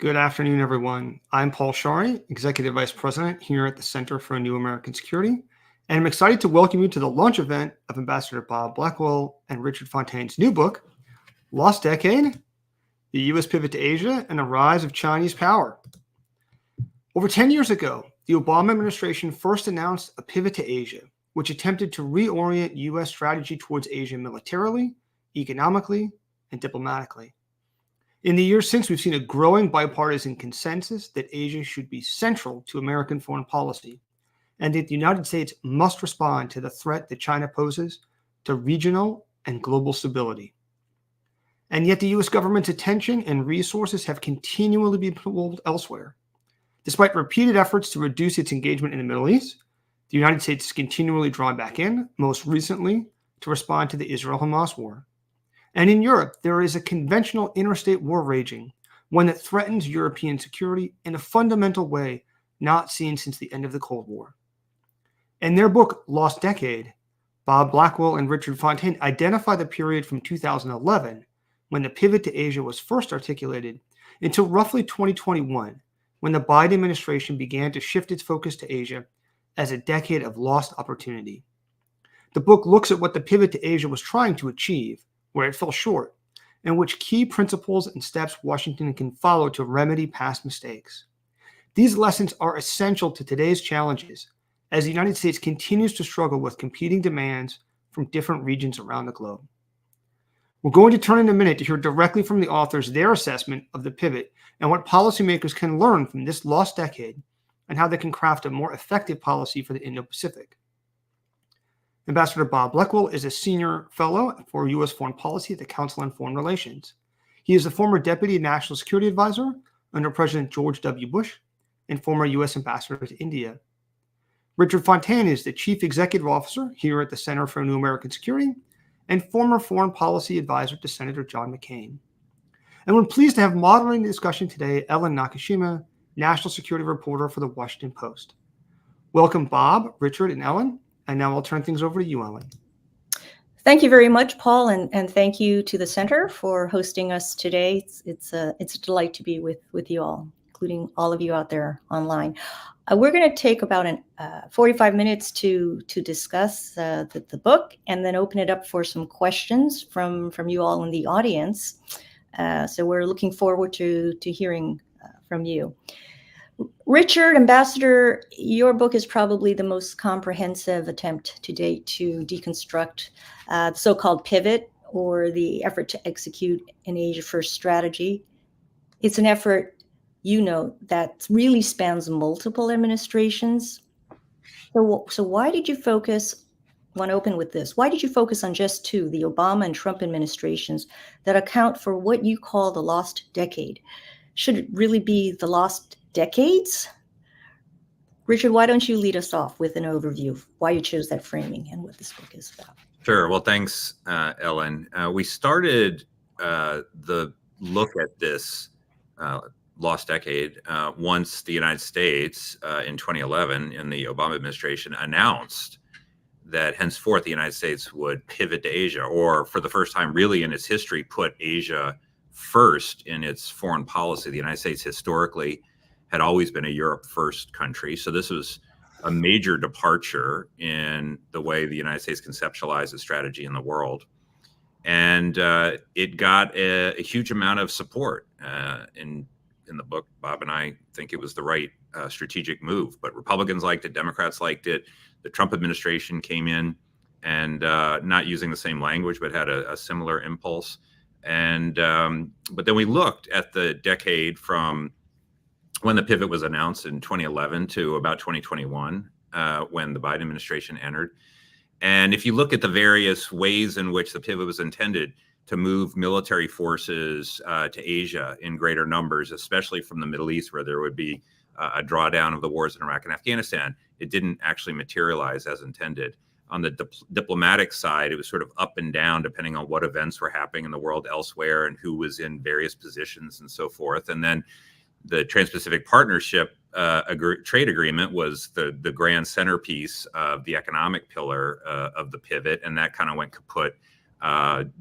Good afternoon, everyone. I'm Paul Shari, Executive Vice President here at the Center for New American Security, and I'm excited to welcome you to the launch event of Ambassador Bob Blackwill and Richard Fontaine's new book, Lost Decade, the U.S. Pivot to Asia and the Rise of Chinese Power. Over 10 years ago, the Obama administration first announced a pivot to Asia, which attempted to reorient U.S. strategy towards Asia militarily, economically, and diplomatically. In the years since, we've seen a growing bipartisan consensus that Asia should be central to American foreign policy, and that the United States must respond to the threat that China poses to regional and global stability. And yet the U.S. government's attention and resources have continually been pulled elsewhere. Despite repeated efforts to reduce its engagement in the Middle East, the United States is continually drawn back in, most recently to respond to the Israel-Hamas war. And in Europe, there is a conventional interstate war raging, one that threatens European security in a fundamental way not seen since the end of the Cold War. In their book, Lost Decade, Bob Blackwill and Richard Fontaine identify the period from 2011, when the pivot to Asia was first articulated, until roughly 2021, when the Biden administration began to shift its focus to Asia as a decade of lost opportunity. The book looks at what the pivot to Asia was trying to achieve, where it fell short, and which key principles and steps Washington can follow to remedy past mistakes. These lessons are essential to today's challenges as the United States continues to struggle with competing demands from different regions around the globe. We're going to turn in a minute to hear directly from the authors their assessment of the pivot and what policymakers can learn from this lost decade and how they can craft a more effective policy for the Indo-Pacific. Ambassador Bob Blackwill is a senior fellow for U.S. foreign policy at the Council on Foreign Relations. He is the former deputy national security advisor under President George W. Bush and former U.S. ambassador to India. Richard Fontaine is the chief executive officer here at the Center for New American Security and former foreign policy advisor to Senator John McCain. And we're pleased to have moderating the discussion today Ellen Nakashima, national security reporter for the Washington Post. Welcome, Bob, Richard, and Ellen. And now I'll turn things over to you, Ellen. Thank you very much, Paul, and thank you to the Center for hosting us today. It's a delight to be with you all, including all of you out there online. We're going to take about 45 minutes to discuss the book, and then open it up for some questions from you all in the audience. So we're looking forward to hearing from you. Richard, Ambassador, your book is probably the most comprehensive attempt to date to deconstruct the so-called pivot, or the effort to execute an Asia-first strategy. It's an effort, that really spans multiple administrations. So why did you focus, I want to open with this, why did you focus on just two, the Obama and Trump administrations, that account for what you call the lost decade? Should it really be the lost decades? Richard, why don't you lead us off with an overview of why you chose that framing and what this book is about? Sure. Well, thanks, Ellen. We started the look at this lost decade once the United States in 2011 in the Obama administration announced that henceforth the United States would pivot to Asia, or for the first time really in its history, put Asia first in its foreign policy. The United States historically had always been a Europe first country. So this was a major departure in the way the United States conceptualized its strategy in the world. And it got a huge amount of support in the book. Bob and I think it was the right strategic move, but Republicans liked it, Democrats liked it. The Trump administration came in and not using the same language, but had a similar impulse. And but then we looked at the decade from when the pivot was announced in 2011 to about 2021, when the Biden administration entered. And if you look at the various ways in which the pivot was intended to move military forces to Asia in greater numbers, especially from the Middle East, where there would be a drawdown of the wars in Iraq and Afghanistan, it didn't actually materialize as intended. On the diplomatic side, it was sort of up and down depending on what events were happening in the world elsewhere and who was in various positions and so forth. And then the Trans-Pacific Partnership trade agreement was the grand centerpiece of the economic pillar of the pivot, and that kind of went kaput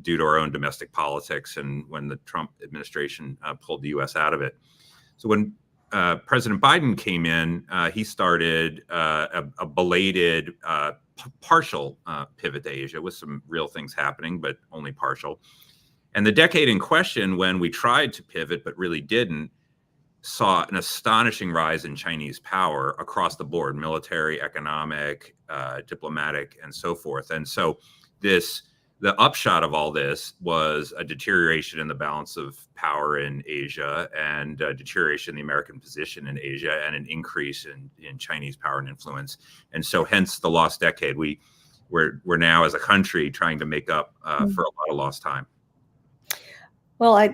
due to our own domestic politics and when the Trump administration pulled the U.S. out of it. So when President Biden came in, he started a belated partial pivot to Asia with some real things happening, but only partial. And the decade in question, when we tried to pivot but really didn't, saw an astonishing rise in Chinese power across the board, military, economic, diplomatic, and so forth. And so the upshot of all this was a deterioration in the balance of power in Asia, and a deterioration in the American position in Asia, and an increase in Chinese power and influence. And so hence the lost decade. We're now as a country trying to make up for a lot of lost time. Well, I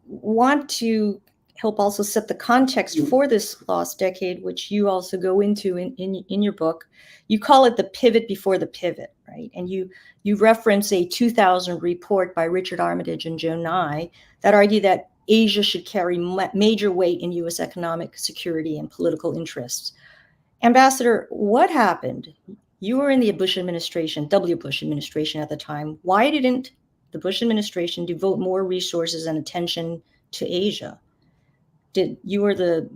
want to help also set the context for this lost decade, which you also go into in your book. You call it the pivot before the pivot, right? And you reference a 2000 report by Richard Armitage and Joe Nye that argue that Asia should carry major weight in U.S. economic security and political interests. Ambassador, what happened? You were in the Bush administration, W. Bush administration at the time. Why didn't the Bush administration devote more resources and attention to Asia? You were the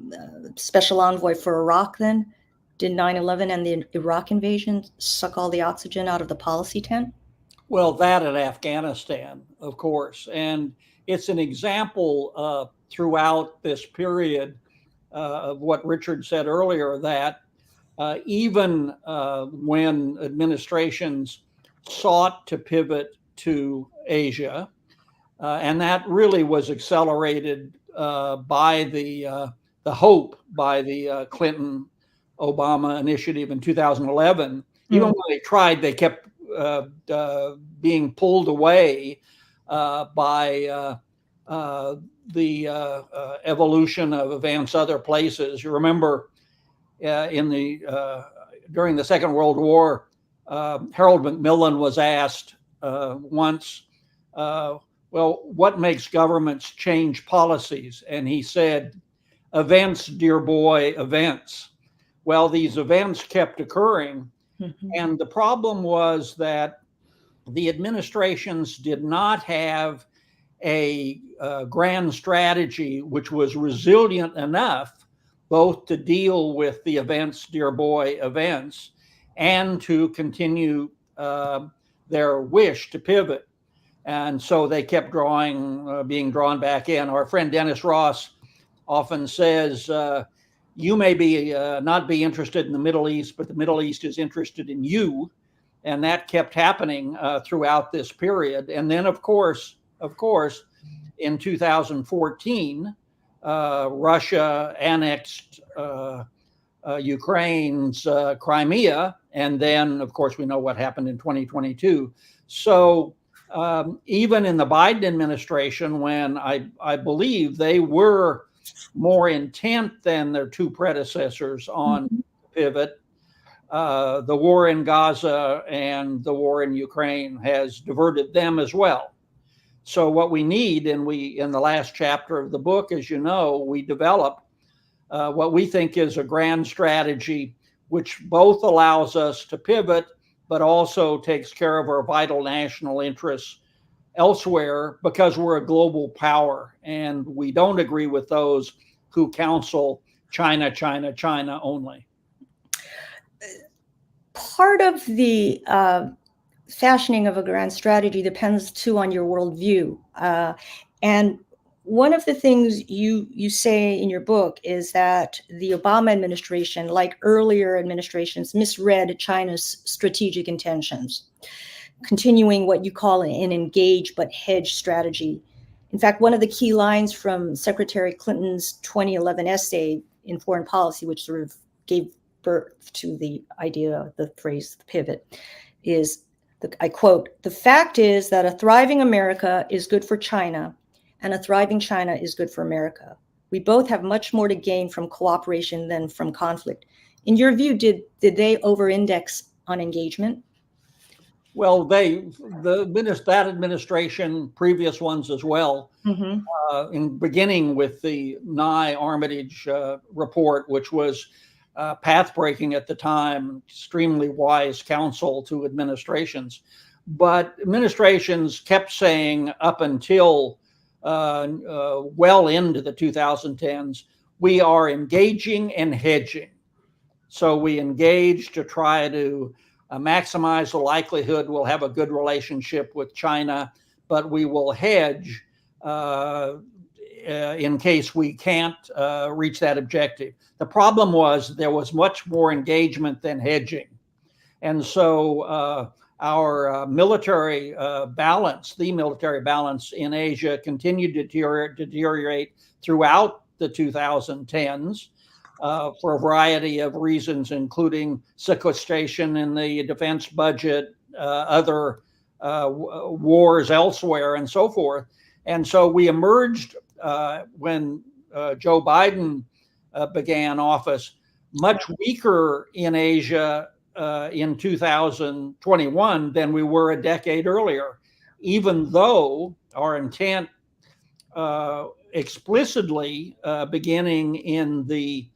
special envoy for Iraq then? Did 9/11 and the Iraq invasion suck all the oxygen out of the policy tent? Well, that and Afghanistan, of course. And it's an example throughout this period of what Richard said earlier, that even when administrations sought to pivot to Asia, and that really was accelerated by the hope by the Clinton-Obama initiative in 2011. Even when they tried, they kept being pulled away by the evolution of events other places. You remember during the Second World War, Harold Macmillan was asked once, well, what makes governments change policies? And he said, events, dear boy, events. Well, these events kept occurring. And the problem was that the administrations did not have a grand strategy which was resilient enough both to deal with the events, dear boy, events, and to continue their wish to pivot. And so they kept being drawn back in. Our friend Dennis Ross often says, you may not be interested in the Middle East, but the Middle East is interested in you. And that kept happening throughout this period. And then, of course, in 2014, Russia annexed Ukraine's Crimea. And then, of course, we know what happened in 2022. So even in the Biden administration, when I believe they were more intent than their two predecessors on pivot, the war in Gaza and the war in Ukraine has diverted them as well. So what we need, and in the last chapter of the book, as you know, we develop what we think is a grand strategy, which both allows us to pivot, but also takes care of our vital national interests elsewhere, because we're a global power, and we don't agree with those who counsel China, China, China only. Part of the fashioning of a grand strategy depends too on your worldview. And one of the things you say in your book is that the Obama administration, like earlier administrations, misread China's strategic intentions, continuing what you call an engage but hedge strategy. In fact, one of the key lines from Secretary Clinton's 2011 essay in Foreign Policy, which sort of gave birth to the idea, the phrase, the pivot, is, I quote, "The fact is that a thriving America is good for China, and a thriving China is good for America. We both have much more to gain from cooperation than from conflict." In your view, did they over-index on engagement? Well, that administration, previous ones as well, in beginning with the Nye Armitage report, which was path-breaking at the time, extremely wise counsel to administrations. But administrations kept saying up until well into the 2010s, we are engaging and hedging. So we engage to try to maximize the likelihood we'll have a good relationship with China, but we will hedge in case we can't reach that objective. The problem was there was much more engagement than hedging. And so our military balance, the military balance in Asia continued to deteriorate throughout the 2010s for a variety of reasons, including sequestration in the defense budget, other wars elsewhere, and so forth. And so we emerged when Joe Biden began office, much weaker in Asia in 2021 than we were a decade earlier, even though our intent explicitly beginning in the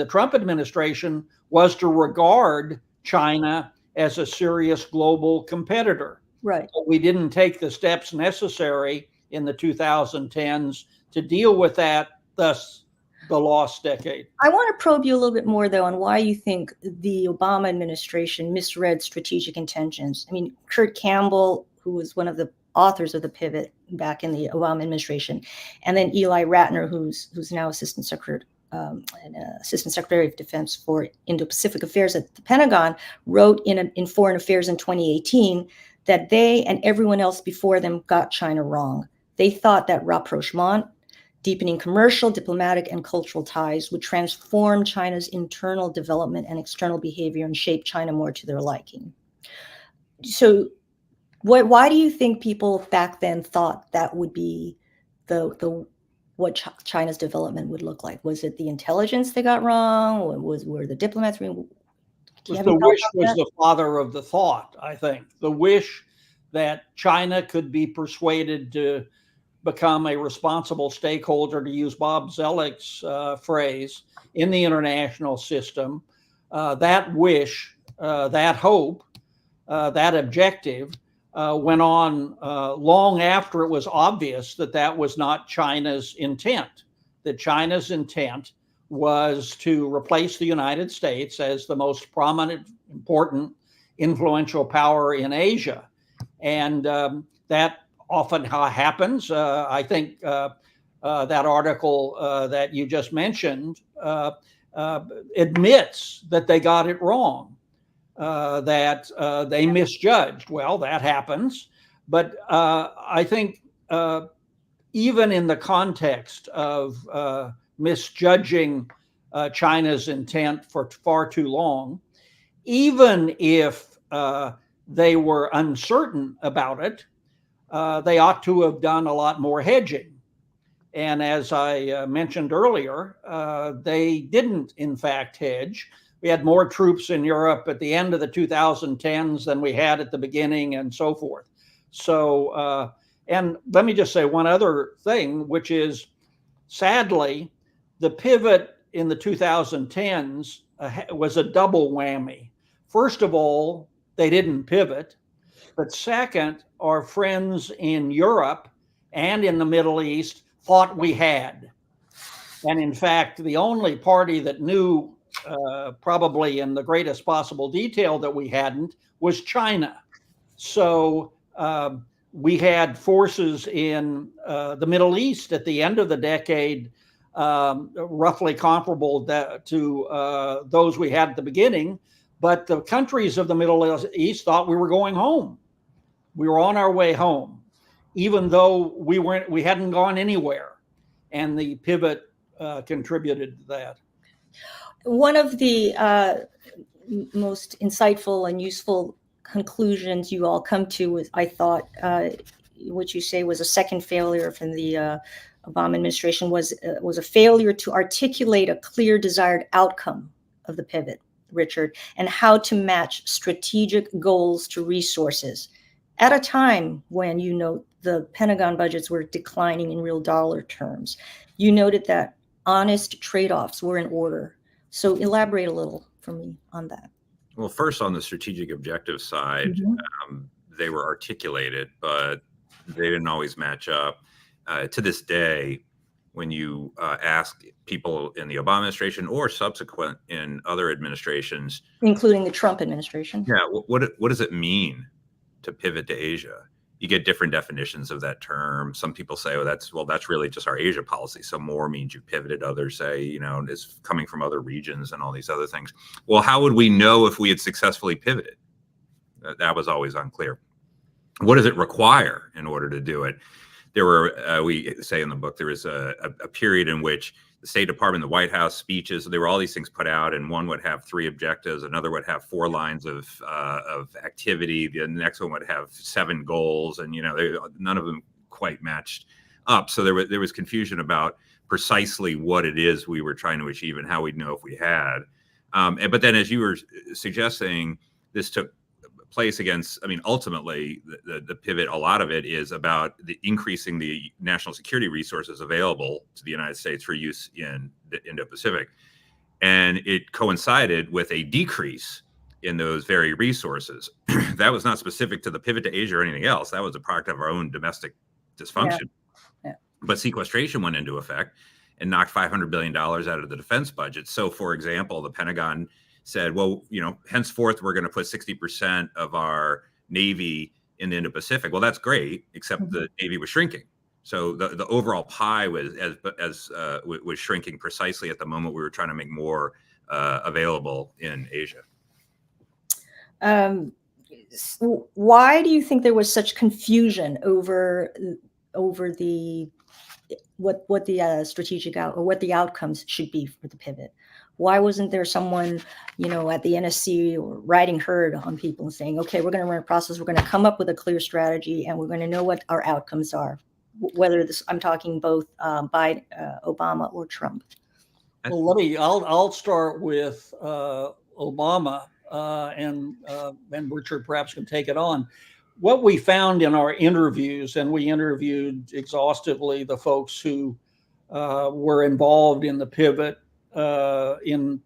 Trump administration was to regard China as a serious global competitor. Right. But we didn't take the steps necessary in the 2010s to deal with that, thus the lost decade. I want to probe you a little bit more, though, on why you think the Obama administration misread strategic intentions. I mean, Kurt Campbell, who was one of the authors of the pivot back in the Obama administration, and then Eli Ratner, who's now Assistant Secretary of Defense for Indo-Pacific Affairs at the Pentagon, wrote in Foreign Affairs in 2018 that they and everyone else before them got China wrong. They thought that rapprochement, deepening commercial, diplomatic, and cultural ties would transform China's internal development and external behavior and shape China more to their liking. So why do you think people back then thought that would be what China's development would look like? Was it the intelligence they got wrong? Or were the diplomats? The wish was the father of the thought, I think. The wish that China could be persuaded to become a responsible stakeholder, to use Bob Zoellick's phrase, in the international system. That wish, that hope, that objective went on long after it was obvious that that was not China's intent, that China's intent was to replace the United States as the most prominent, important, influential power in Asia. And that often happens. I think that article that you just mentioned admits that they got it wrong, that they misjudged. Well, that happens. But I think even in the context of misjudging China's intent for far too long, even if they were uncertain about it, they ought to have done a lot more hedging. And as I mentioned earlier, they didn't, in fact, hedge. We had more troops in Europe at the end of the 2010s than we had at the beginning, and so forth. So, and let me just say one other thing, which is, sadly, the pivot in the 2010s was a double whammy. First of all, they didn't pivot. But second, our friends in Europe and in the Middle East thought we had. And in fact, the only party that knew probably in the greatest possible detail that we hadn't was China. So we had forces in the Middle East at the end of the decade roughly comparable to those we had at the beginning. But the countries of the Middle East thought we were going home. We were on our way home, even though we hadn't gone anywhere. And the pivot contributed to that. One of the most insightful and useful conclusions you all come to was, I thought, what you say was a second failure from the Obama administration was a failure to articulate a clear desired outcome of the pivot, Richard, and how to match strategic goals to resources at a time when, you note, the Pentagon budgets were declining in real dollar terms. You noted that honest trade-offs were in order. So elaborate a little for me on that. Well, first on the strategic objective side, they were articulated, but they didn't always match up. To this day, when you ask people in the Obama administration or subsequent in other administrations, including the Trump administration, yeah, what does it mean to pivot to Asia? You get different definitions of that term. Some people say, that's really just our Asia policy. So more means you pivoted. Others say, it's coming from other regions and all these other things. Well, how would we know if we had successfully pivoted? That was always unclear. What does it require in order to do it? There were, we say in the book, there was a period in which the State Department, the White House speeches, there were all these things put out, and one would have 3 objectives, another would have 4 lines of activity, the next one would have 7 goals, and none of them quite matched up. So there was confusion about precisely what it is we were trying to achieve and how we'd know if we had. But then, as you were suggesting, this took place against, ultimately the pivot, a lot of it is about the increasing the national security resources available to the United States for use in the Indo-Pacific. And it coincided with a decrease in those very resources. That was not specific to the pivot to Asia or anything else. That was a product of our own domestic dysfunction. Yeah. But sequestration went into effect and knocked $500 billion out of the defense budget. So, for example, the Pentagon said, well, henceforth, we're going to put 60% of our Navy in the Indo-Pacific. Well, that's great, except the Navy was shrinking. So the overall pie was was shrinking precisely at the moment we were trying to make more available in Asia. Why do you think there was such confusion over the what the strategic or what the outcomes should be for the pivot? Why wasn't there someone, at the NSC or riding herd on people and saying, okay, we're going to run a process, we're going to come up with a clear strategy, and we're going to know what our outcomes are, whether I'm talking both by Obama or Trump? Well, I'll start with Obama, and Richard perhaps can take it on. What we found in our interviews, and we interviewed exhaustively the folks who were involved in the pivot, in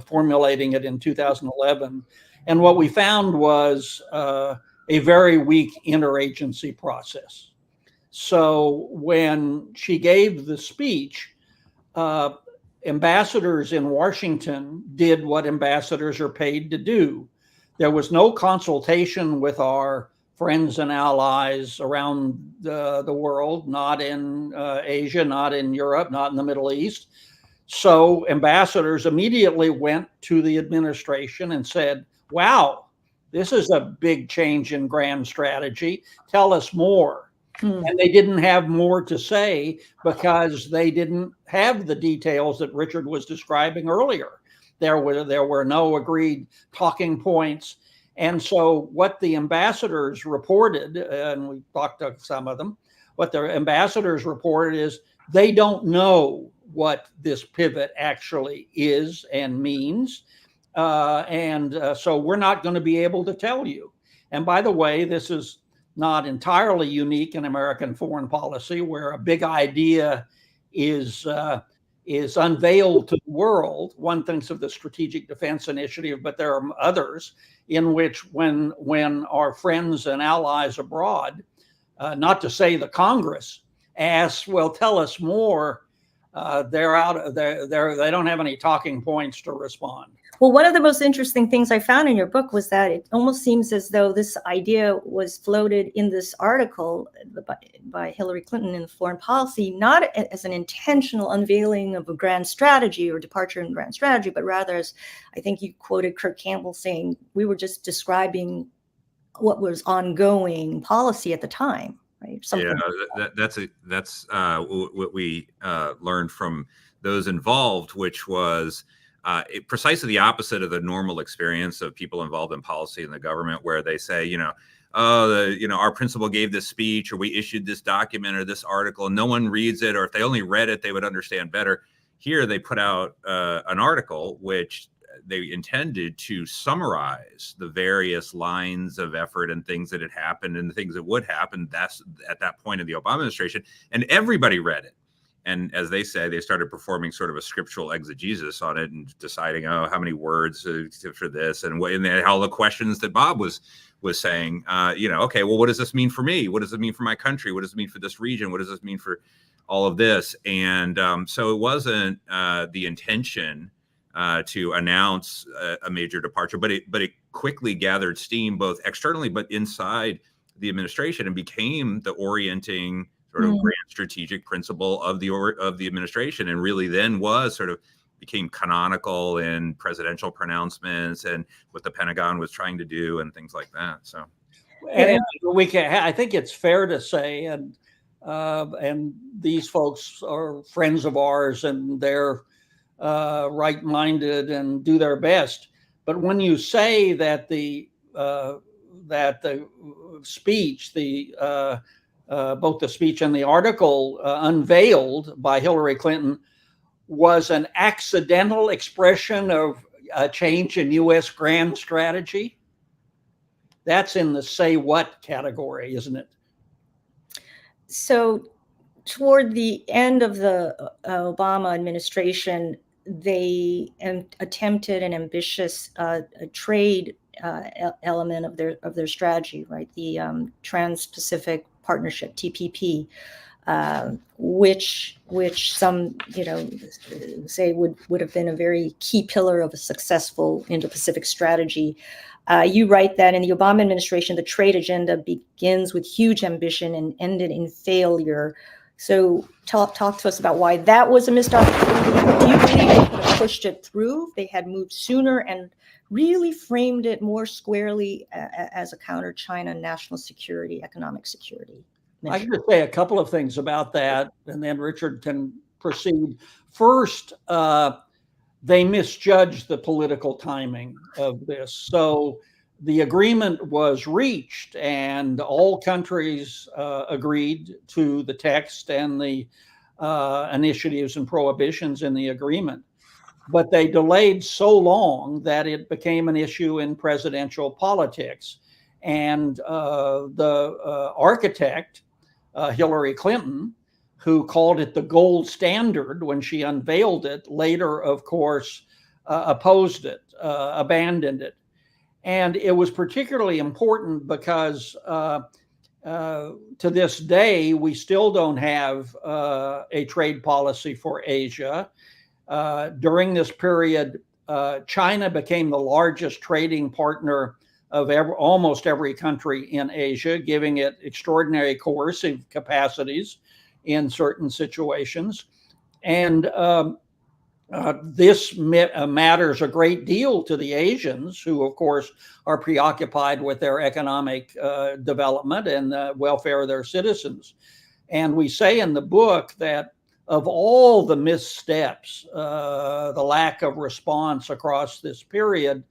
formulating it in 2011. And what we found was a very weak interagency process. So when she gave the speech, ambassadors in Washington did what ambassadors are paid to do. There was no consultation with our friends and allies around the world, not in Asia, not in Europe, not in the Middle East. So ambassadors immediately went to the administration and said, wow, this is a big change in grand strategy. Tell us more. And they didn't have more to say because they didn't have the details that Richard was describing earlier. There were no agreed talking points. And so what the ambassadors reported, and we talked to some of them, what the ambassadors reported is they don't know what this pivot actually is and means. So we're not going to be able to tell you. And by the way, this is not entirely unique in American foreign policy, where a big idea is unveiled to the world. One thinks of the Strategic Defense Initiative, but there are others in which when our friends and allies abroad, not to say the Congress, asks, well, tell us more, they don't have any talking points to respond. Well, one of the most interesting things I found in your book was that it almost seems as though this idea was floated in this article by Hillary Clinton in Foreign Policy, not as an intentional unveiling of a grand strategy or departure in grand strategy, but rather as, I think you quoted Kirk Campbell saying, we were just describing what was ongoing policy at the time. Right? Something that's what we learned from those involved, which was precisely the opposite of the normal experience of people involved in policy in the government, where they say, our principal gave this speech, or we issued this document or this article, and no one reads it, or if they only read it, they would understand better. Here, they put out an article which they intended to summarize the various lines of effort and things that had happened and the things that would happen. That's at that point in the Obama administration, and everybody read it. And as they say, they started performing sort of a scriptural exegesis on it and deciding, oh, how many words for this, and all the questions that Bob was saying. Okay, well, what does this mean for me? What does it mean for my country? What does it mean for this region? What does this mean for all of this? And so it wasn't the intention to announce a major departure, but it quickly gathered steam both externally but inside the administration, and became the orienting sort of grand strategic principle of the administration, and really then became canonical in presidential pronouncements and what the Pentagon was trying to do and things like that. So, and I think it's fair to say, and these folks are friends of ours, and they're right-minded and do their best. But when you say that the speech, both the speech and the article unveiled by Hillary Clinton was an accidental expression of a change in U.S. grand strategy, that's in the say what category, isn't it? So toward the end of the Obama administration, they attempted an ambitious trade element of their strategy, right? The Trans-Pacific Partnership, TPP, which some say would have been a very key pillar of a successful Indo-Pacific strategy. You write that in the Obama administration, the trade agenda begins with huge ambition and ended in failure. So talk to us about why that was a missed opportunity. Do you believe they could have pushed it through? They had moved sooner and really framed it more squarely as a counter-China national security, economic security measure. I can just say a couple of things about that, and then Richard can proceed. First, they misjudged the political timing of this. So the agreement was reached, and all countries agreed to the text and the initiatives and prohibitions in the agreement. But they delayed so long that it became an issue in presidential politics. And the architect, Hillary Clinton, who called it the gold standard when she unveiled it, later, of course, opposed it, abandoned it. And it was particularly important because to this day, we still don't have a trade policy for Asia. During this period, China became the largest trading partner of almost every country in Asia, giving it extraordinary coercive capacities in certain situations. And this matters a great deal to the Asians, who, of course, are preoccupied with their economic development and the welfare of their citizens. And we say in the book that of all the missteps, the lack of response across this period,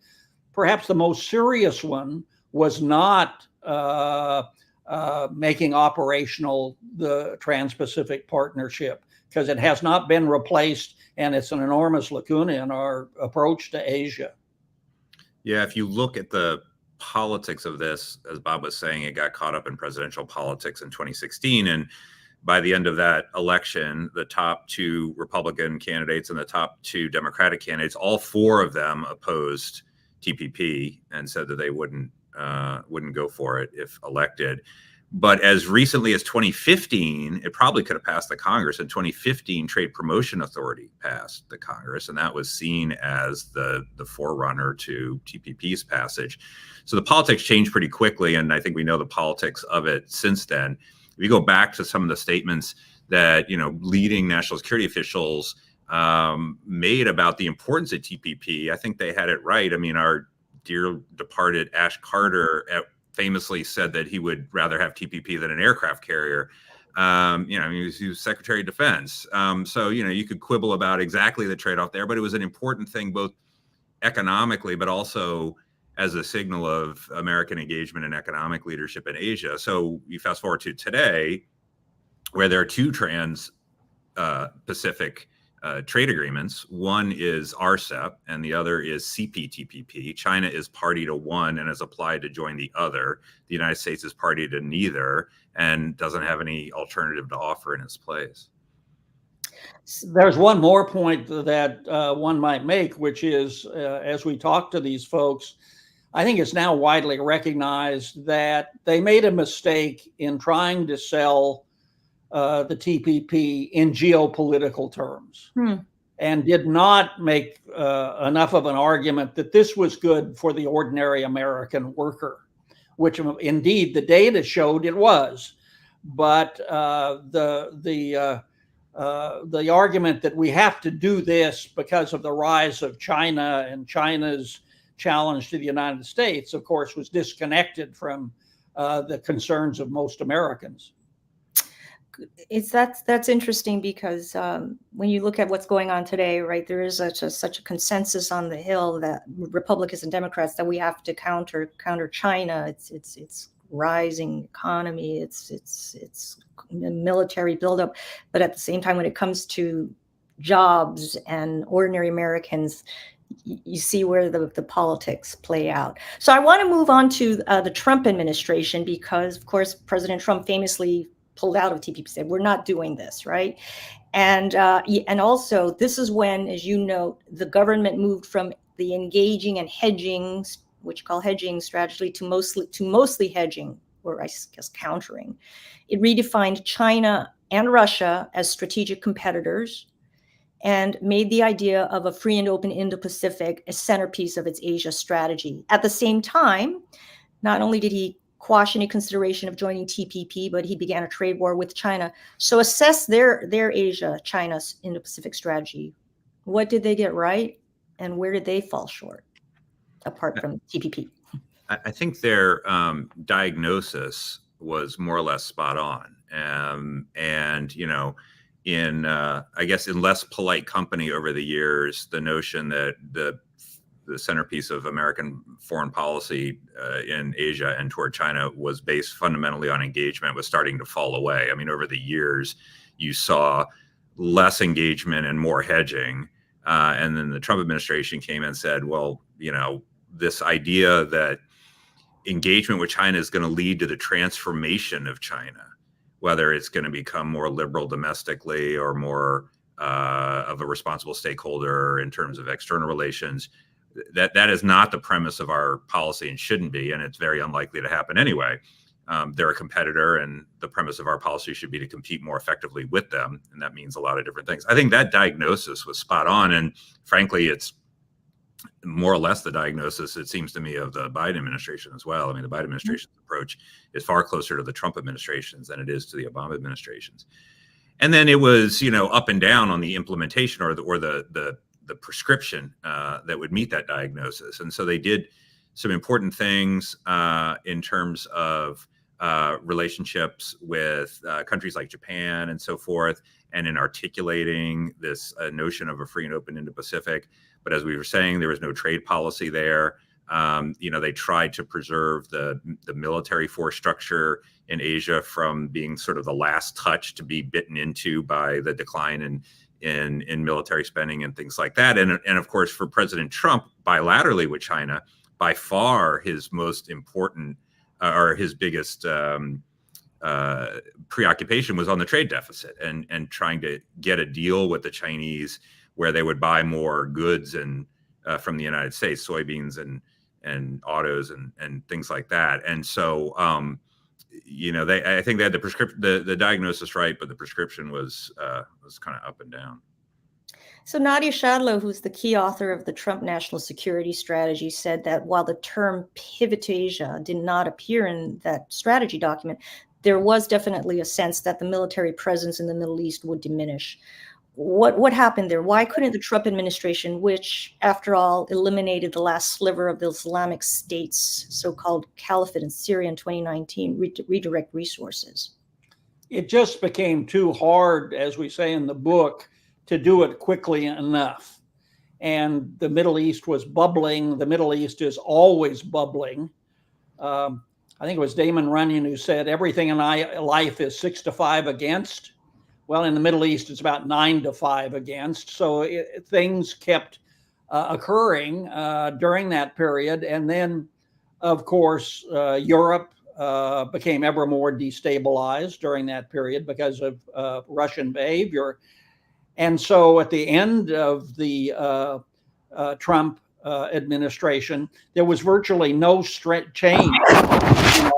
perhaps the most serious one was not making operational the Trans-Pacific Partnership, because it has not been replaced, and it's an enormous lacuna in our approach to Asia. Yeah, if you look at the politics of this, as Bob was saying, it got caught up in presidential politics in 2016. And by the end of that election, the top two Republican candidates and the top two Democratic candidates, all four of them opposed TPP and said that they wouldn't go for it if elected. But as recently as 2015, it probably could have passed the Congress. In 2015, Trade Promotion Authority passed the Congress, and that was seen as the forerunner to TPP's passage. So the politics changed pretty quickly, and I think we know the politics of it since then. If you go back to some of the statements that leading national security officials made about the importance of TPP, I think they had it right. I mean, our dear departed Ash Carter famously said that he would rather have TPP than an aircraft carrier. He was Secretary of Defense. So you could quibble about exactly the trade-off there, but it was an important thing both economically, but also as a signal of American engagement and economic leadership in Asia. So you fast forward to today, where there are two trans-Pacific trade agreements. One is RCEP and the other is CPTPP. China is party to one and has applied to join the other. The United States is party to neither and doesn't have any alternative to offer in its place. There's one more point that one might make, which is as we talk to these folks, I think it's now widely recognized that they made a mistake in trying to sell the TPP in geopolitical terms and did not make enough of an argument that this was good for the ordinary American worker, which indeed the data showed it was. But the argument that we have to do this because of the rise of China and China's challenge to the United States, of course, was disconnected from the concerns of most Americans. That's interesting because when you look at what's going on today, right, there is such a consensus on the Hill that Republicans and Democrats that we have to counter China. It's rising economy, it's military buildup, but at the same time, when it comes to jobs and ordinary Americans, you see where the politics play out. So I want to move on to the Trump administration because, of course, President Trump famously pulled out of TPP, said we're not doing this, right? And also this is when, as you know, the government moved from the engaging and hedging, which you call hedging strategy, to mostly hedging, or I guess countering. It redefined China and Russia as strategic competitors and made the idea of a free and open Indo-Pacific a centerpiece of its Asia strategy. At the same time, not only did he quash any consideration of joining TPP, but he began a trade war with China. So assess their Asia, China's Indo-Pacific strategy. What did they get right, and where did they fall short, apart from TPP? I think their diagnosis was more or less spot on. And, you know, in, I guess, in less polite company over the years, the notion that the centerpiece of American foreign policy in Asia and toward China was based fundamentally on engagement was starting to fall away. I mean, over the years, you saw less engagement and more hedging. And then the Trump administration came and said, well, you know, this idea that engagement with China is going to lead to the transformation of China, whether it's going to become more liberal domestically or more of a responsible stakeholder in terms of external relations. That is not the premise of our policy and shouldn't be, and it's very unlikely to happen anyway. They're a competitor, and the premise of our policy should be to compete more effectively with them, and that means a lot of different things. I think that diagnosis was spot on, and frankly, it's more or less the diagnosis, it seems to me, of the Biden administration as well. I mean, the Biden administration's approach is far closer to the Trump administration's than it is to the Obama administration's. And then it was, you know, up and down on the implementation or the prescription that would meet that diagnosis. And so they did some important things in terms of relationships with countries like Japan and so forth, and in articulating this notion of a free and open Indo-Pacific. But as we were saying, there was no trade policy there. You know, they tried to preserve the military force structure in Asia from being sort of the last touch to be bitten into by the decline in military spending and things like that. And of course, for President Trump, bilaterally with China, by far his most important or his biggest preoccupation was on the trade deficit and trying to get a deal with the Chinese where they would buy more goods and from the United States, soybeans and autos and things like that. And so, you know, I think they had the diagnosis right, but the prescription was kind of up and down. So Nadia Shadlow, who's the key author of the Trump National Security Strategy, said that while the term pivot to Asia did not appear in that strategy document, there was definitely a sense that the military presence in the Middle East would diminish. What happened there? Why couldn't the Trump administration, which, after all, eliminated the last sliver of the Islamic State's so-called caliphate in Syria in 2019, redirect resources? It just became too hard, as we say in the book, to do it quickly enough. And the Middle East was bubbling. The Middle East is always bubbling. I think it was Damon Runyon who said everything in life is 6 to 5 against. Well, in the Middle East, it's about 9 to 5 against. So things kept occurring during that period. And then, of course, Europe became ever more destabilized during that period because of Russian behavior. And so at the end of the Trump administration, there was virtually no change in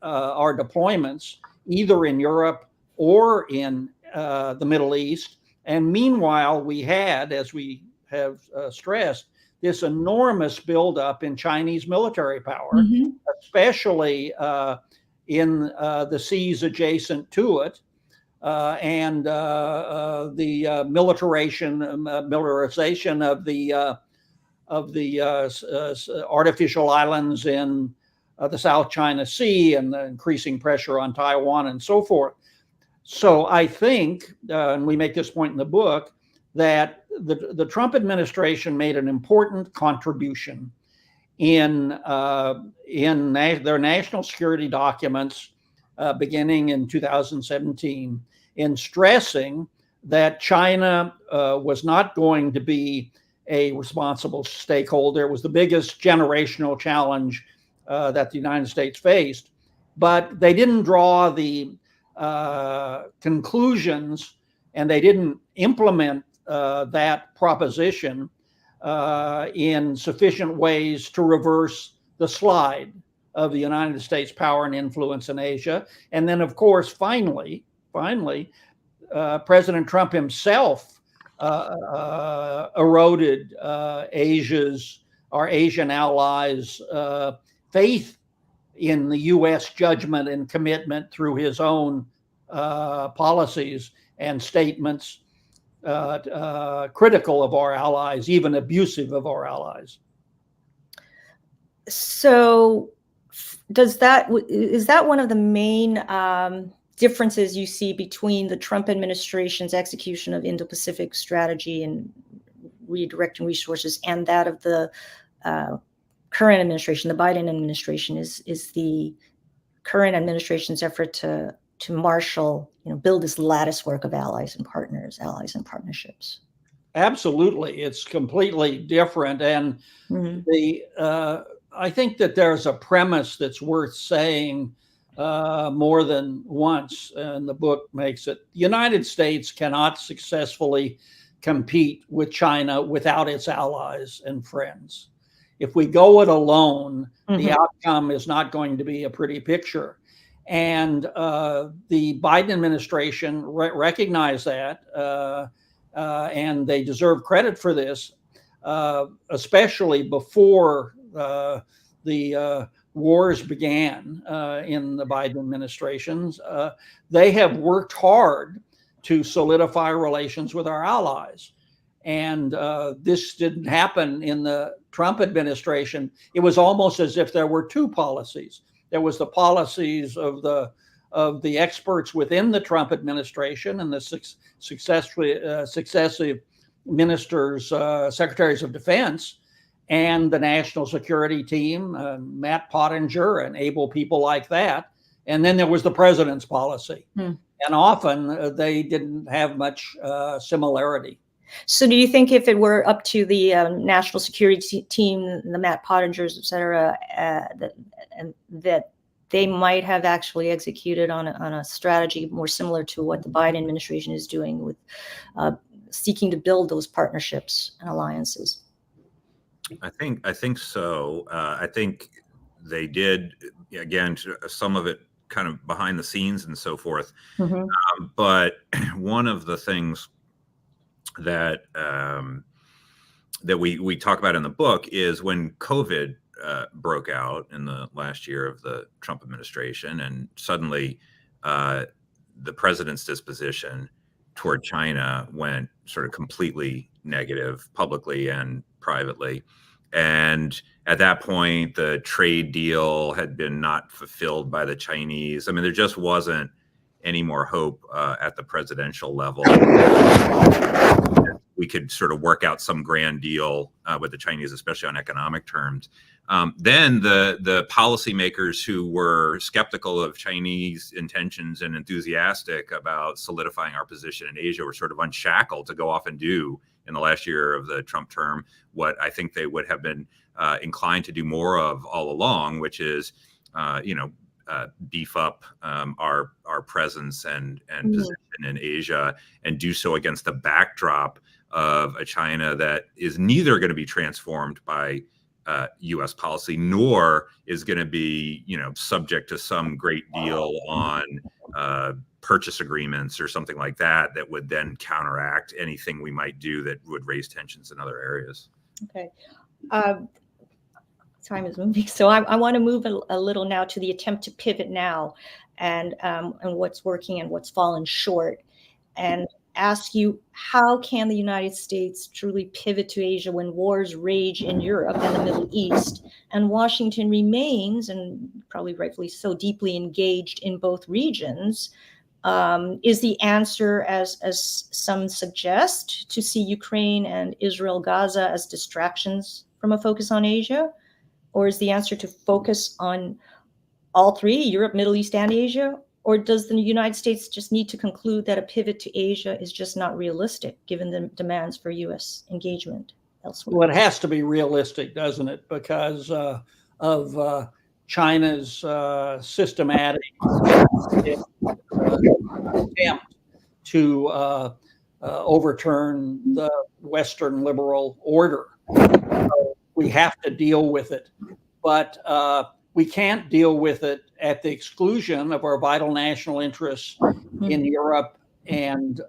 our deployments, either in Europe or in the Middle East. And meanwhile, we had, as we have stressed, this enormous buildup in Chinese military power, especially in the seas adjacent to it, and the militarization of the artificial islands in the South China Sea, and the increasing pressure on Taiwan and so forth. So I think, and we make this point in the book, that the Trump administration made an important contribution in their national security documents beginning in 2017 in stressing that China was not going to be a responsible stakeholder. It was the biggest generational challenge that the United States faced, but they didn't draw the conclusions, and they didn't implement that proposition in sufficient ways to reverse the slide of the United States power and influence in Asia. And then, of course, finally, President Trump himself eroded our Asian allies' faith in the U.S. judgment and commitment through his own policies and statements critical of our allies, even abusive of our allies. So is that one of the main differences you see between the Trump administration's execution of Indo-Pacific strategy and redirecting resources and that of the current administration, the Biden administration, is the current administration's effort to marshal, build this latticework of allies and partnerships? Absolutely. It's completely different. And I think that there's a premise that's worth saying more than once, and the book makes it. The United States cannot successfully compete with China without its allies and friends. If we go it alone, the outcome is not going to be a pretty picture. And the Biden administration recognized that, and they deserve credit for this, especially before the wars began in the Biden administrations. They have worked hard to solidify relations with our allies. And this didn't happen in the Trump administration. It was almost as if there were two policies. There was the policies of the experts within the Trump administration and the successive ministers, secretaries of defense, and the national security team, Matt Pottinger and able people like that. And then there was the president's policy. And often they didn't have much similarity. So do you think if it were up to the national security team, the Matt Pottingers, et cetera, that they might have actually executed on a strategy more similar to what the Biden administration is doing with seeking to build those partnerships and alliances? I think so. I think they did, again, some of it kind of behind the scenes and so forth. But one of the things that that we talk about in the book is when COVID broke out in the last year of the Trump administration, and suddenly the president's disposition toward China went sort of completely negative, publicly and privately. And at that point, the trade deal had been not fulfilled by the Chinese. I mean, there just wasn't any more hope at the presidential level. We could sort of work out some grand deal with the Chinese, especially on economic terms. Then the policymakers who were skeptical of Chinese intentions and enthusiastic about solidifying our position in Asia were sort of unshackled to go off and do in the last year of the Trump term what I think they would have been inclined to do more of all along, which is, beef up our presence and position in Asia, and do so against the backdrop of a China that is neither going to be transformed by U.S. policy, nor is going to be, subject to some great deal on purchase agreements or something like that would then counteract anything we might do that would raise tensions in other areas. Okay. Time is moving, so I want to move a little now to the attempt to pivot now, and what's working and what's fallen short, and ask you, how can the United States truly pivot to Asia when wars rage in Europe and the Middle East, and Washington remains, and probably rightfully so, deeply engaged in both regions? Is the answer, as some suggest, to see Ukraine and Israel, Gaza as distractions from a focus on Asia? Or is the answer to focus on all three, Europe, Middle East, and Asia? Or does the United States just need to conclude that a pivot to Asia is just not realistic, given the demands for U.S. engagement elsewhere? Well, it has to be realistic, doesn't it? Because of China's systematic attempt to overturn the Western liberal order. So we have to deal with it, but we can't deal with it at the exclusion of our vital national interests in Europe and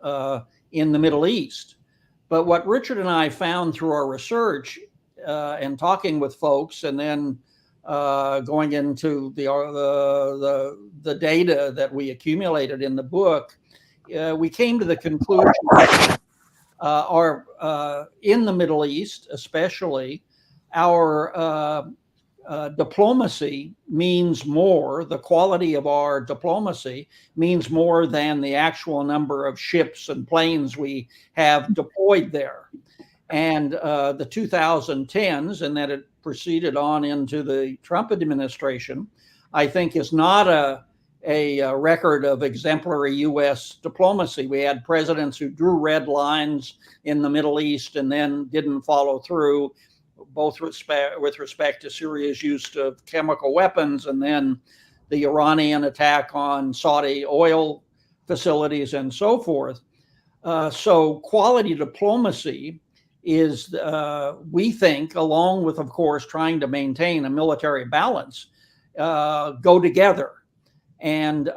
in the Middle East. But what Richard and I found through our research and talking with folks, and then going into the data that we accumulated in the book, we came to the conclusion in the Middle East, especially, our diplomacy means more, the quality of our diplomacy means more than the actual number of ships and planes we have deployed there. And the 2010s, and that it proceeded on into the Trump administration, I think is not a record of exemplary U.S. diplomacy. We had presidents who drew red lines in the Middle East and then didn't follow through, both with respect to Syria's use of chemical weapons and then the Iranian attack on Saudi oil facilities and so forth. So quality diplomacy is, we think, along with, of course, trying to maintain a military balance, go together. And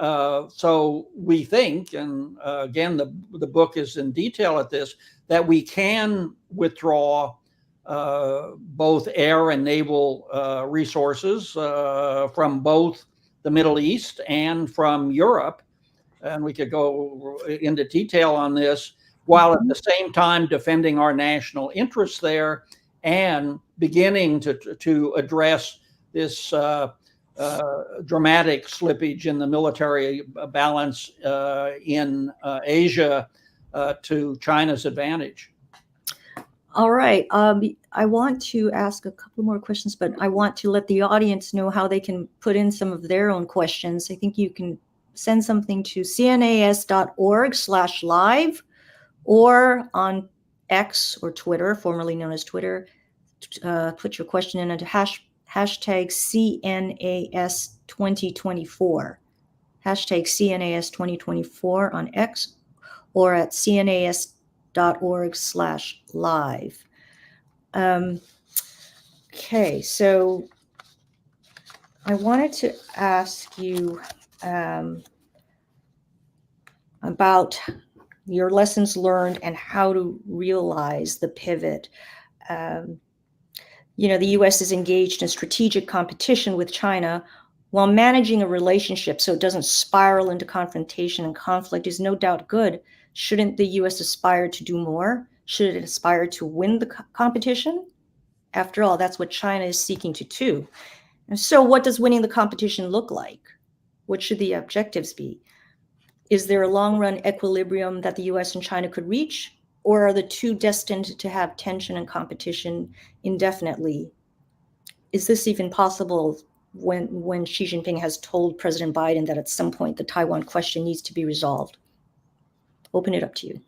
so we think, and again, the book is in detail at this, that we can withdraw both air and naval resources from both the Middle East and from Europe. And we could go into detail on this, while at the same time defending our national interests there and beginning to address this dramatic slippage in the military balance in Asia to China's advantage. All right. I want to ask a couple more questions, but I want to let the audience know how they can put in some of their own questions. I think you can send something to cnas.org/live, or on X or Twitter, formerly known as Twitter. Put your question in into hashtag CNAS 2024. Hashtag CNAS 2024 on X, or at cnas.org/live. Okay, so I wanted to ask you about your lessons learned and how to realize the pivot. The U.S. is engaged in strategic competition with China while managing a relationship so it doesn't spiral into confrontation and conflict is no doubt good. Shouldn't the U.S. aspire to do more? Should it aspire to win the competition? After all, that's what China is seeking to do. And so what does winning the competition look like? What should the objectives be? Is there a long-run equilibrium that the U.S. and China could reach, or are the two destined to have tension and competition indefinitely? Is this even possible when Xi Jinping has told President Biden that at some point the Taiwan question needs to be resolved? Open it up to you.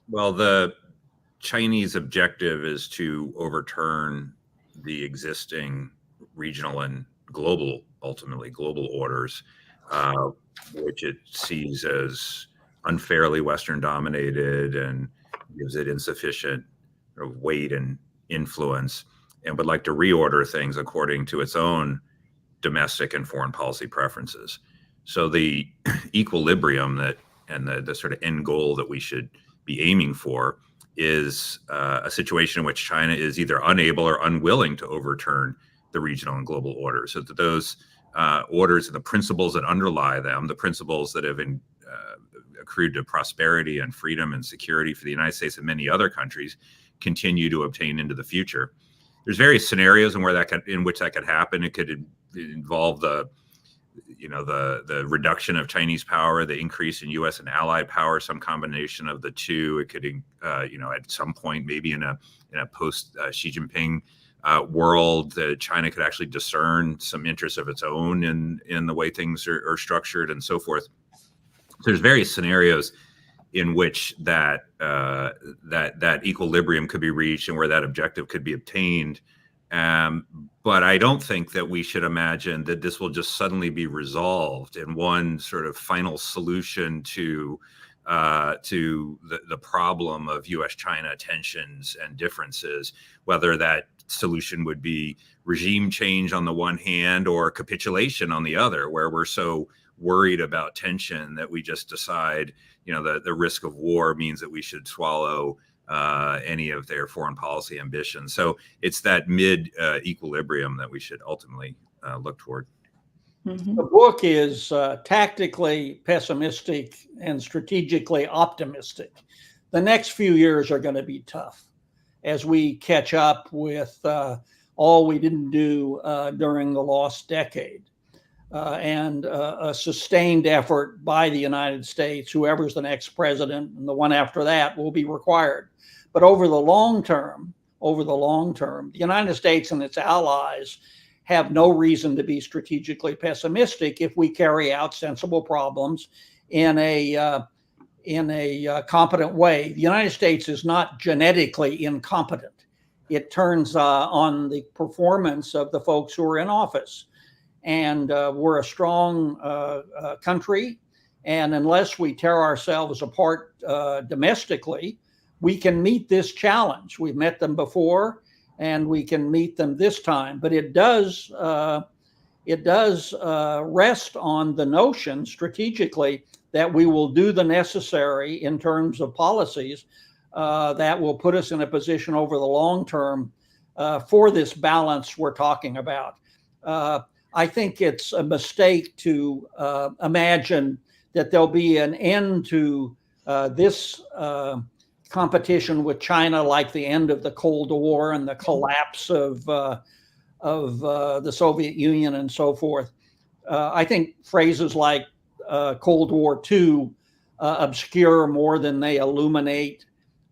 Well, the Chinese objective is to overturn the existing regional and ultimately global orders, which it sees as unfairly Western dominated and gives it insufficient weight and influence, and would like to reorder things according to its own domestic and foreign policy preferences. So the equilibrium and the sort of end goal that we should be aiming for is a situation in which China is either unable or unwilling to overturn the regional and global orders, so that those orders and the principles that underlie them, the principles that have been accrued to prosperity and freedom and security for the United States and many other countries, continue to obtain into the future. There's various scenarios in which that could happen. It could involve the reduction of Chinese power, the increase in U.S. and allied power, some combination of the two. It could, at some point, maybe in a post Xi Jinping world, China could actually discern some interests of its own in the way things are structured and so forth. So there's various scenarios in which that equilibrium could be reached and where that objective could be obtained. But I don't think that we should imagine that this will just suddenly be resolved in one sort of final solution to the problem of U.S.-China tensions and differences, whether that solution would be regime change on the one hand or capitulation on the other, where we're so worried about tension that we just decide, the risk of war means that we should swallow any of their foreign policy ambitions. So it's that mid equilibrium that we should ultimately look toward. Mm-hmm. The book is tactically pessimistic and strategically optimistic. The next few years are going to be tough as we catch up with all we didn't do during the lost decade. And a sustained effort by the United States, whoever's the next president and the one after that, will be required. But over the long term, the United States and its allies have no reason to be strategically pessimistic if we carry out sensible problems in a competent way. The United States is not genetically incompetent. It turns on the performance of the folks who are in office. And we're a strong country. And unless we tear ourselves apart domestically, we can meet this challenge. We've met them before, and we can meet them this time. But it does rest on the notion strategically that we will do the necessary in terms of policies that will put us in a position over the long term for this balance we're talking about. I think it's a mistake to imagine that there'll be an end to this competition with China like the end of the Cold War and the collapse of the Soviet Union and so forth. I think phrases like Cold War II obscure more than they illuminate.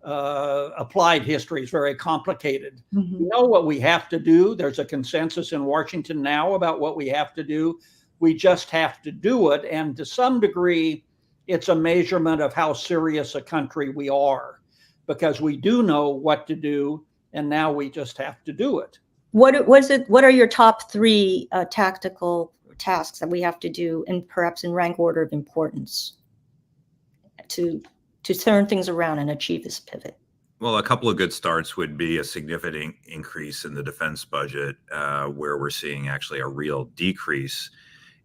Applied history is very complicated. Mm-hmm. We know what we have to do. There's a consensus in Washington now about what we have to do. We just have to do it. And to some degree, it's a measurement of how serious a country we are, because we do know what to do, and now we just have to do it. What are your top three tactical tasks that we have to do, and perhaps in rank order of importance, to turn things around and achieve this pivot? Well, a couple of good starts would be a significant increase in the defense budget, where we're seeing actually a real decrease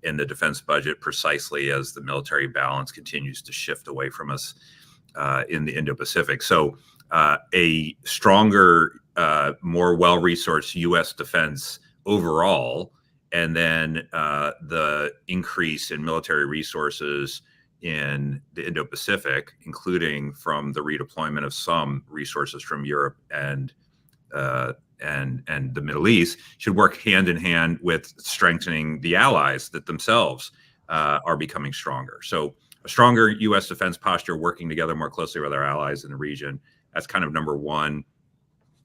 in the defense budget precisely as the military balance continues to shift away from us in the Indo-Pacific. So a stronger, more well-resourced U.S. defense overall, and then the increase in military resources in the Indo-Pacific, including from the redeployment of some resources from Europe and the Middle East, should work hand in hand with strengthening the allies that themselves are becoming stronger. So a stronger U.S. defense posture, working together more closely with our allies in the region, that's kind of number one.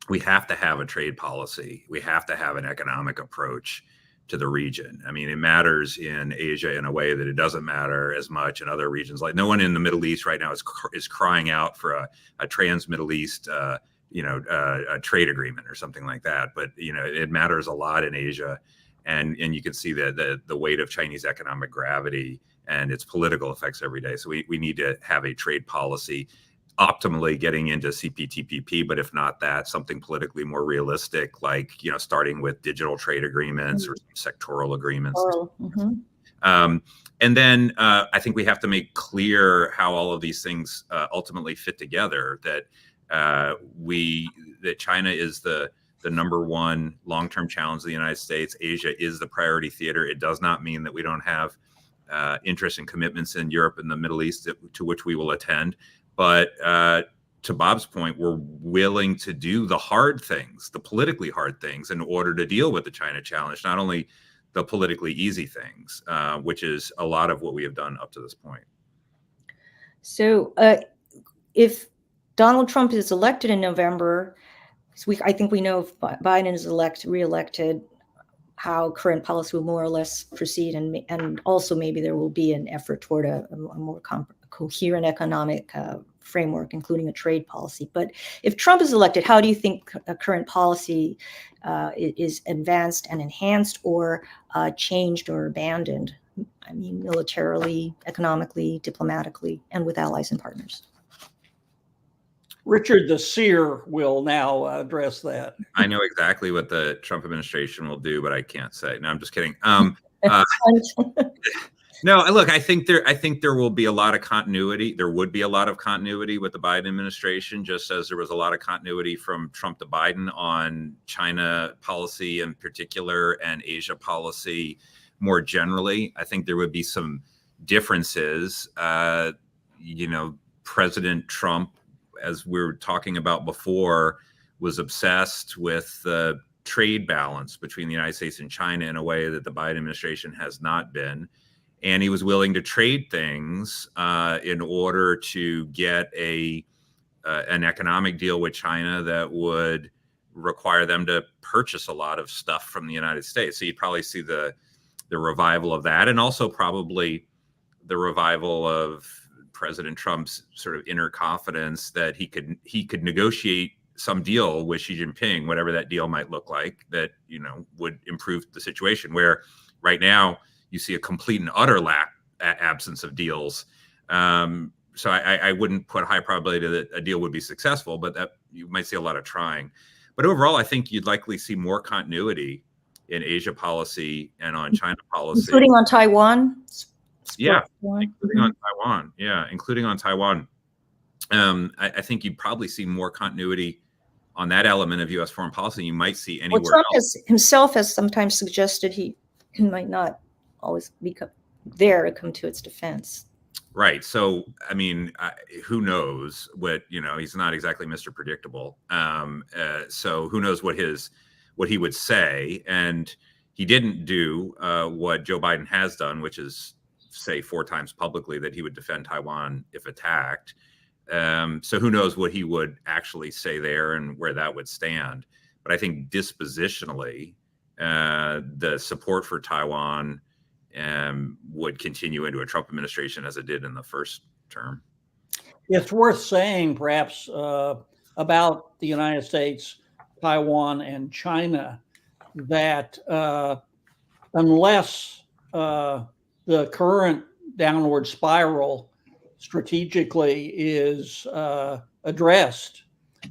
We have to have a trade policy. We have to have an economic approach to the region. I mean, it matters in Asia in a way that it doesn't matter as much in other regions. Like, no one in the Middle East right now is crying out for a trans-Middle East, a trade agreement or something like that. But it matters a lot in Asia, and you can see the weight of Chinese economic gravity and its political effects every day. So we need to have a trade policy optimally getting into CPTPP, but if not that, something politically more realistic, like starting with digital trade agreements or sectoral agreements. And then I think we have to make clear how all of these things ultimately fit together. That China is the number one long-term challenge of the United States. Asia is the priority theater. It does not mean that we don't have interests and commitments in Europe and the Middle East to which we will attend. But to Bob's point, we're willing to do the hard things, the politically hard things, in order to deal with the China challenge, not only the politically easy things, which is a lot of what we have done up to this point. So if Donald Trump is elected in November, I think we know if Biden is reelected, how current policy will more or less proceed, and also maybe there will be an effort toward a more coherent economic framework, including a trade policy. But if Trump is elected, how do you think current policy is advanced and enhanced, or changed or abandoned? I mean, militarily, economically, diplomatically, and with allies and partners. Richard the Seer will now address that. I know exactly what the Trump administration will do, but I can't say. No, I'm just kidding. No, look, I think there will be a lot of continuity. There would be a lot of continuity with the Biden administration, just as there was a lot of continuity from Trump to Biden on China policy in particular and Asia policy more generally. I think there would be some differences. President Trump, as we were talking about before, was obsessed with the trade balance between the United States and China in a way that the Biden administration has not been. And he was willing to trade things in order to get an economic deal with China that would require them to purchase a lot of stuff from the United States. So you'd probably see the revival of that, and also probably the revival of President Trump's sort of inner confidence that he could negotiate some deal with Xi Jinping, whatever that deal might look like, that would improve the situation. Where right now you see a complete and utter absence of deals. So I wouldn't put high probability that a deal would be successful, but that you might see a lot of trying. But overall, I think you'd likely see more continuity in Asia policy and on China policy, including on Taiwan. Yeah, including on Taiwan. Yeah, including on Taiwan. I think you'd probably see more continuity on that element of U.S. foreign policy. You might see anywhere Trump else. himself has sometimes suggested he might not always be there to come to its defense. Right. So, I mean, who knows what, he's not exactly Mr. Predictable. So who knows what he would say. And he didn't do what Joe Biden has done, which is say 4 times publicly that he would defend Taiwan if attacked. So who knows what he would actually say there and where that would stand. But I think dispositionally, the support for Taiwan would continue into a Trump administration as it did in the first term. It's worth saying, perhaps, about the United States, Taiwan, and China, that unless the current downward spiral strategically is addressed,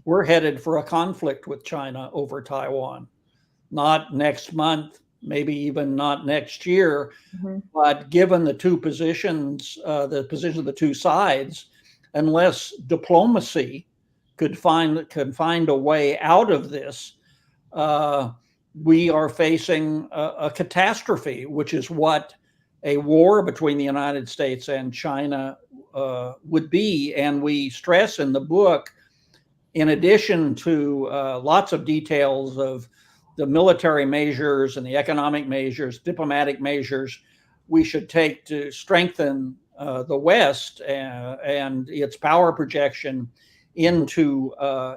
we're headed for a conflict with China over Taiwan. Not next month, maybe even not next year, but given the two positions, the position of the two sides, unless diplomacy could find a way out of this, we are facing a catastrophe, which is what a war between the United States and China would be. And we stress in the book, in addition to lots of details of the military measures and the economic measures, diplomatic measures we should take to strengthen the West and its power projection into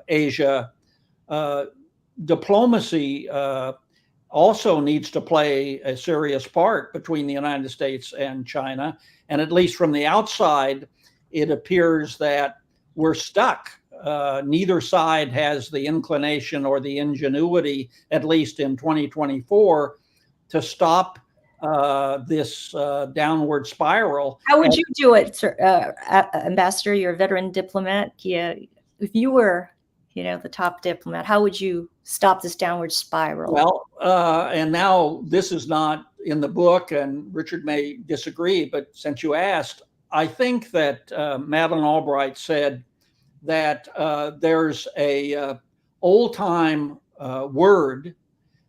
Asia. Diplomacy also needs to play a serious part between the United States and China. And at least from the outside, it appears that we're stuck. Neither side has the inclination or the ingenuity, at least in 2024, to stop this downward spiral. How would you do it, sir, Ambassador? You're a veteran diplomat. Yeah, if you were, the top diplomat, how would you stop this downward spiral? Well, and now this is not in the book, and Richard may disagree, but since you asked, I think that Madeleine Albright said that there's a old-time word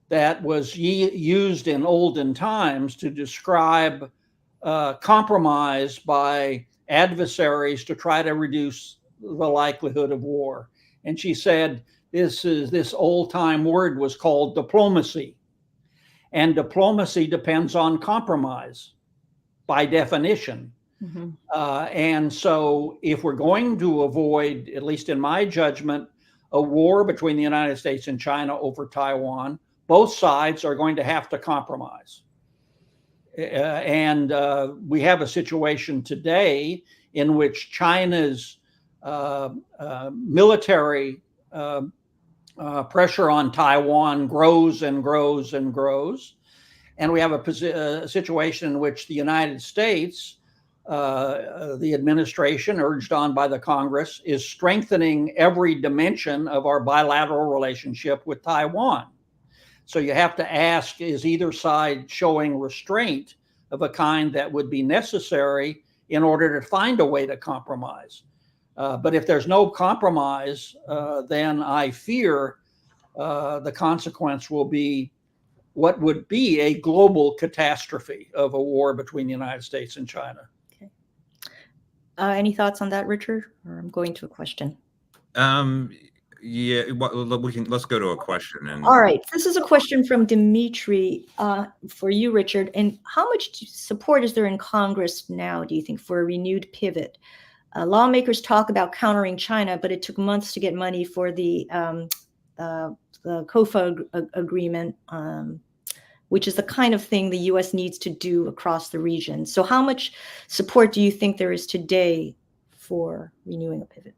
that was used in olden times to describe compromise by adversaries to try to reduce the likelihood of war. And she said this old-time word was called diplomacy. And diplomacy depends on compromise by definition. Mm-hmm. And so if we're going to avoid, at least in my judgment, a war between the United States and China over Taiwan, both sides are going to have to compromise. And we have a situation today in which China's military pressure on Taiwan grows and grows and grows. And we have a situation in which the United States, the administration urged on by the Congress, is strengthening every dimension of our bilateral relationship with Taiwan. So you have to ask, is either side showing restraint of a kind that would be necessary in order to find a way to compromise? But if there's no compromise, then I fear the consequence will be what would be a global catastrophe of a war between the United States and China. Okay. Any thoughts on that, Richard? Or I'm going to a question. Yeah, let's go to a question. All right, this is a question from Dimitri for you, Richard. And how much support is there in Congress now, do you think, for a renewed pivot? Lawmakers talk about countering China, but it took months to get money for the COFA agreement, which is the kind of thing the U.S. needs to do across the region. So how much support do you think there is today for renewing a pivot?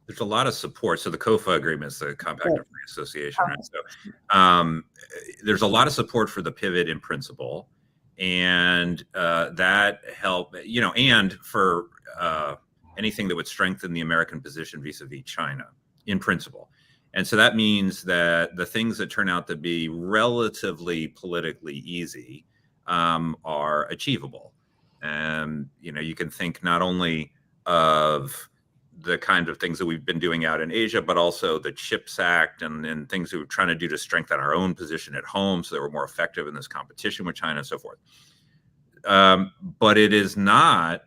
There's a lot of support. So the COFA agreement is the Compact of Free Association, right? So there's a lot of support for the pivot in principle, and that help, and for anything that would strengthen the American position vis-a-vis China in principle. And so that means that the things that turn out to be relatively politically easy are achievable. And, you can think not only of the kind of things that we've been doing out in Asia, but also the CHIPS Act and things that we're trying to do to strengthen our own position at home so that we're more effective in this competition with China and so forth. But it is not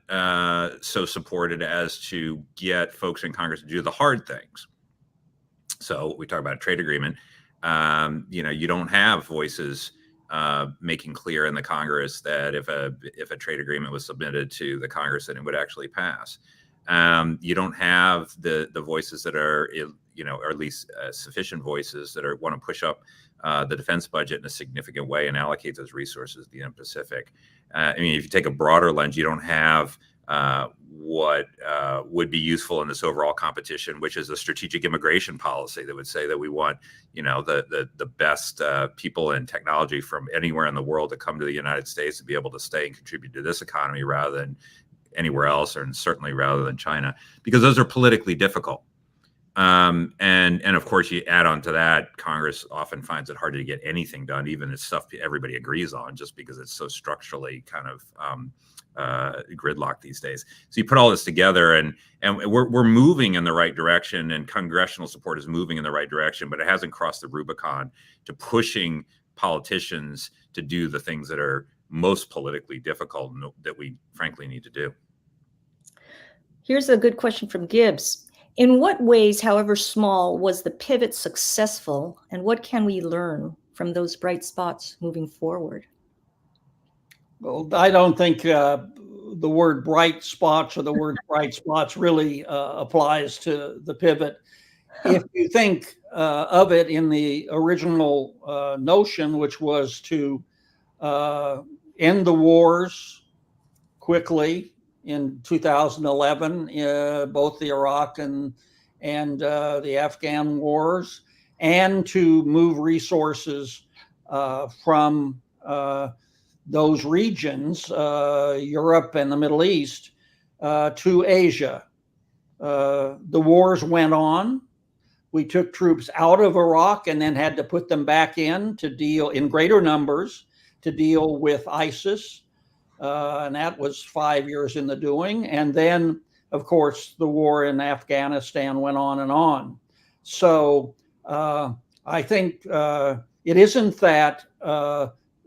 so supported as to get folks in Congress to do the hard things. So we talk about a trade agreement. You don't have voices making clear in the Congress that if a trade agreement was submitted to the Congress, then it would actually pass. You don't have the voices that are, or at least sufficient voices that want to push up the defense budget in a significant way and allocate those resources to the Indo-Pacific. If you take a broader lens, you don't have what would be useful in this overall competition, which is a strategic immigration policy that would say that we want, the best people in technology from anywhere in the world to come to the United States to be able to stay and contribute to this economy rather than anywhere else, and certainly rather than China, because those are politically difficult. And of course, you add on to that, Congress often finds it hard to get anything done, even if stuff everybody agrees on, just because it's so structurally kind of gridlocked these days. So you put all this together, and we're moving in the right direction, and congressional support is moving in the right direction, but it hasn't crossed the Rubicon to pushing politicians to do the things that are most politically difficult and that we frankly need to do. Here's a good question from Gibbs. In what ways, however small, was the pivot successful, and what can we learn from those bright spots moving forward? Well, I don't think the word bright spots or the word bright spots really applies to the pivot. If you think of it in the original notion, which was to end the wars quickly in 2011, both the Iraq and the Afghan wars, and to move resources from those regions, Europe and the Middle East, to Asia. The wars went on. We took troops out of Iraq and then had to put them back in to deal in greater numbers to deal with ISIS. And that was 5 years in the doing. And then, of course, the war in Afghanistan went on and on. So I think it isn't that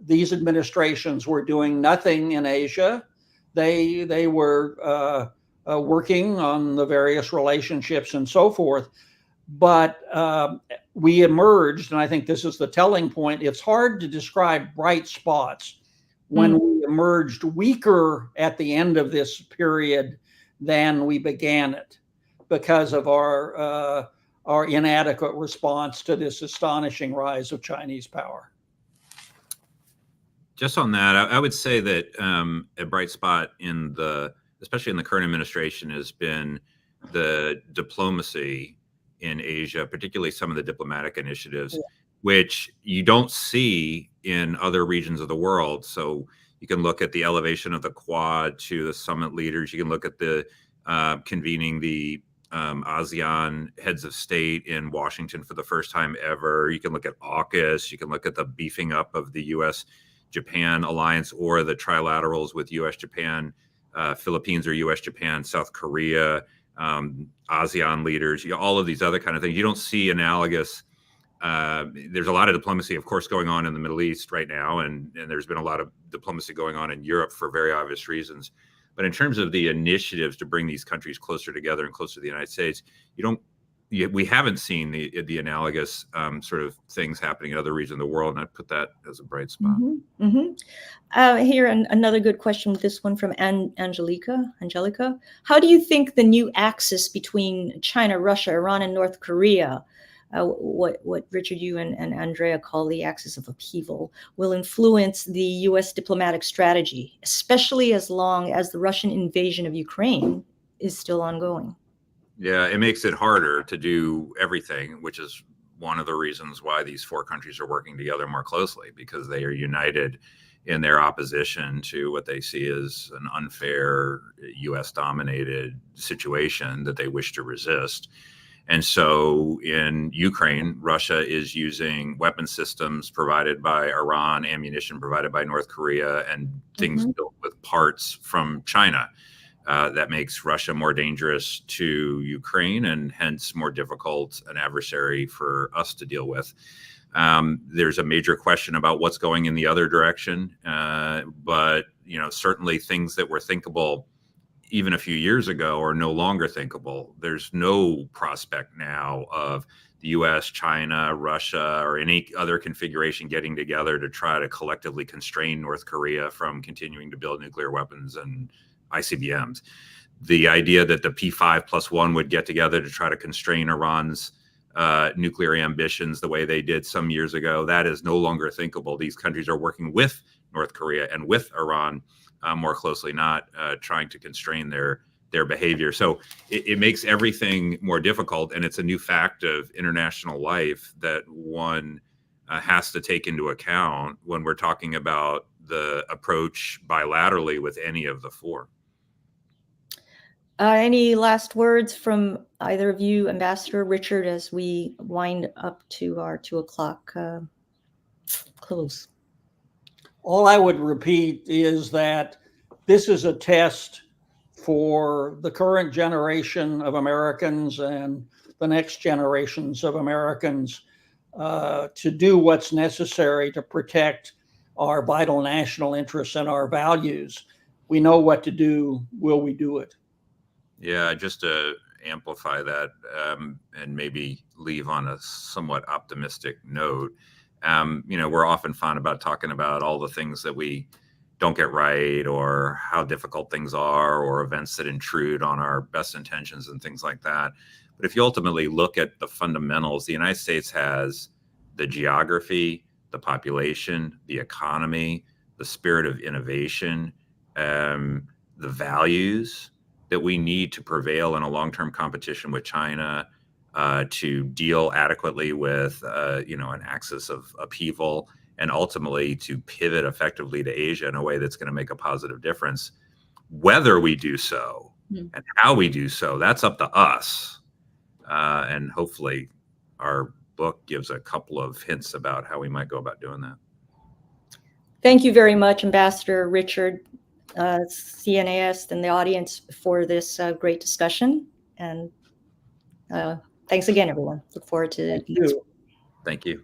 these administrations were doing nothing in Asia. They were working on the various relationships and so forth. But we emerged, and I think this is the telling point, it's hard to describe bright spots when we emerged weaker at the end of this period than we began it because of our inadequate response to this astonishing rise of Chinese power. Just on that, I would say that a bright spot especially in the current administration, has been the diplomacy in Asia, particularly some of the diplomatic initiatives, which you don't see in other regions of the world. So you can look at the elevation of the Quad to the summit leaders. You can look at the convening the ASEAN heads of state in Washington for the first time ever. You can look at AUKUS. You can look at the beefing up of the U.S.-Japan alliance, or the trilaterals with U.S.-Japan, Philippines, or U.S.-Japan, South Korea, ASEAN leaders, all of these other kind of things. You don't see analogous. There's a lot of diplomacy, of course, going on in the Middle East right now, and there's been a lot of diplomacy going on in Europe for very obvious reasons. But in terms of the initiatives to bring these countries closer together and closer to the United States, we haven't seen the analogous sort of things happening in other regions of the world, and I'd put that as a bright spot. Here, another good question with this one from Angelica. How do you think the new axis between China, Russia, Iran, and North Korea, what Richard, you and Andrea call the Axis of Upheaval, will influence the U.S. diplomatic strategy, especially as long as the Russian invasion of Ukraine is still ongoing? Yeah, it makes it harder to do everything, which is one of the reasons why these four countries are working together more closely, because they are united in their opposition to what they see as an unfair U.S.-dominated situation that they wish to resist. And so in Ukraine, Russia is using weapon systems provided by Iran, ammunition provided by North Korea, and things built with parts from China. That makes Russia more dangerous to Ukraine, and hence more difficult an adversary for us to deal with. There's a major question about what's going in the other direction, but certainly things that were thinkable even a few years ago are no longer thinkable. There's no prospect now of the U.S., China, Russia, or any other configuration getting together to try to collectively constrain North Korea from continuing to build nuclear weapons and ICBMs. The idea that the P5+1 would get together to try to constrain Iran's nuclear ambitions the way they did some years ago, that is no longer thinkable. These countries are working with North Korea and with Iran more closely, not trying to constrain their behavior. So it makes everything more difficult, and it's a new fact of international life that one has to take into account when we're talking about the approach bilaterally with any of the four. Any last words from either of you, Ambassador Richard, as we wind up to our 2 o'clock close? All I would repeat is that this is a test for the current generation of Americans and the next generations of Americans to do what's necessary to protect our vital national interests and our values. We know what to do. Will we do it? Yeah, just to amplify that and maybe leave on a somewhat optimistic note, we're often fond about talking about all the things that we don't get right, or how difficult things are, or events that intrude on our best intentions and things like that. But if you ultimately look at the fundamentals, the United States has the geography, the population, the economy, the spirit of innovation, the values that we need to prevail in a long-term competition with China, to deal adequately with, an axis of upheaval, and ultimately to pivot effectively to Asia in a way that's going to make a positive difference. Whether we do so and how we do so, that's up to us. And hopefully our book gives a couple of hints about how we might go about doing that. Thank you very much, Ambassador Richard, CNAS, and the audience for this great discussion. And thanks again, everyone. Look forward to Thank you. Thank you.